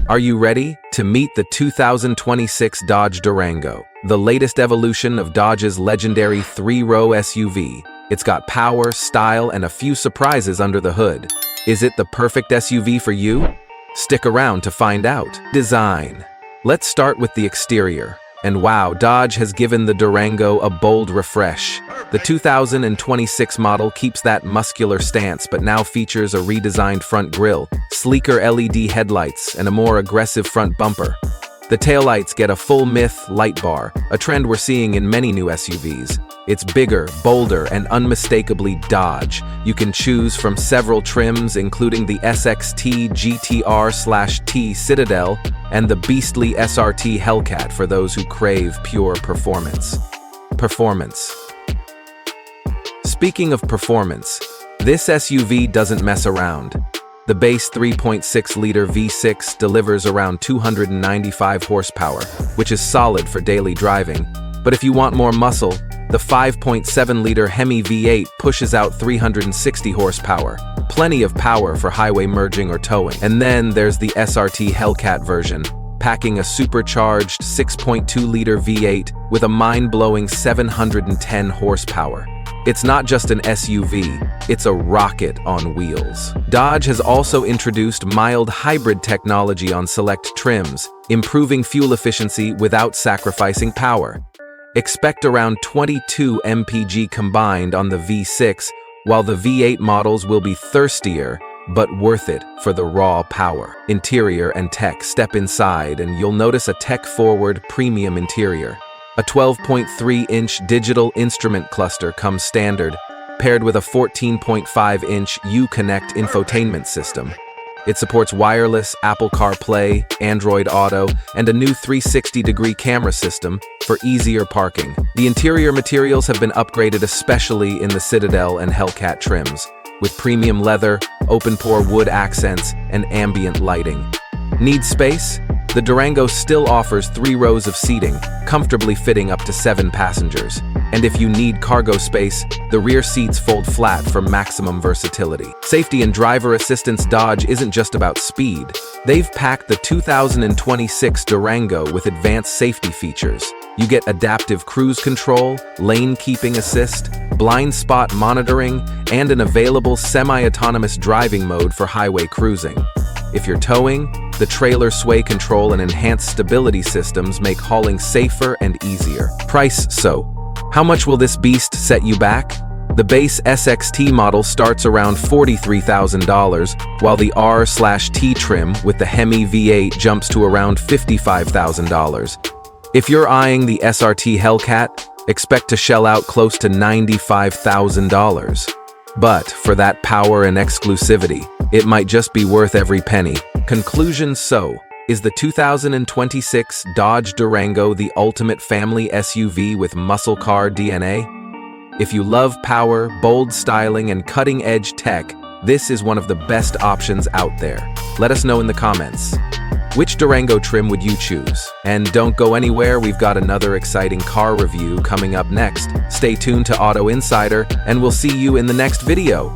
Are you ready to meet the 2026 Dodge Durango, the latest evolution of Dodge's legendary three-row SUV? It's got power, style, and a few surprises under the hood. Is it the perfect SUV for you? Stick around to find out. Design. Let's start with the exterior. And wow, Dodge has given the Durango a bold refresh. The 2026 model keeps that muscular stance, but now features a redesigned front grille, sleeker LED headlights, and a more aggressive front bumper. The taillights get a full myth light bar, a trend we're seeing in many new SUVs. It's bigger, bolder, and unmistakably Dodge. You can choose from several trims, including the SXT GTR/T Citadel and the beastly SRT Hellcat for those who crave pure performance. Speaking of performance, this SUV doesn't mess around. The base 3.6-liter V6 delivers around 295 horsepower, which is solid for daily driving. But if you want more muscle, the 5.7-liter HEMI V8 pushes out 360 horsepower. Plenty of power for highway merging or towing. And then there's the SRT Hellcat version, packing a supercharged 6.2-liter V8 with a mind-blowing 710 horsepower. It's not just an SUV, it's a rocket on wheels. Dodge has also introduced mild hybrid technology on select trims, improving fuel efficiency without sacrificing power. Expect around 22 mpg combined on the V6, while the V8 models will be thirstier, but worth it for the raw power. Interior and tech. Step inside and you'll notice a tech-forward premium interior. A 12.3-inch digital instrument cluster comes standard, paired with a 14.5-inch Uconnect infotainment system. It supports wireless Apple CarPlay, Android Auto, and a new 360-degree camera system for easier parking. The interior materials have been upgraded especially in the Citadel and Hellcat trims, with premium leather, open-pore wood accents, and ambient lighting. Need space? The Durango still offers 3 rows of seating, comfortably fitting up to 7 passengers. And if you need cargo space, the rear seats fold flat for maximum versatility. Safety and driver assistance. Dodge isn't just about speed. They've packed the 2026 Durango with advanced safety features. You get adaptive cruise control, lane keeping assist, blind spot monitoring, and an available semi-autonomous driving mode for highway cruising. If you're towing, the trailer sway control and enhanced stability systems make hauling safer and easier. Price. So, how much will this beast set you back? The base SXT model starts around $43,000, while the R/T trim with the HEMI V8 jumps to around $55,000. If you're eyeing the SRT Hellcat, expect to shell out close to $95,000. But for that power and exclusivity, it might just be worth every penny. Conclusion. So, is the 2026 Dodge Durango the ultimate family SUV with muscle car DNA? If you love power, bold styling, and cutting-edge tech, this is one of the best options out there. Let us know in the comments. Which Durango trim would you choose? And don't go anywhere, we've got another exciting car review coming up next. Stay tuned to Auto Insider, and we'll see you in the next video.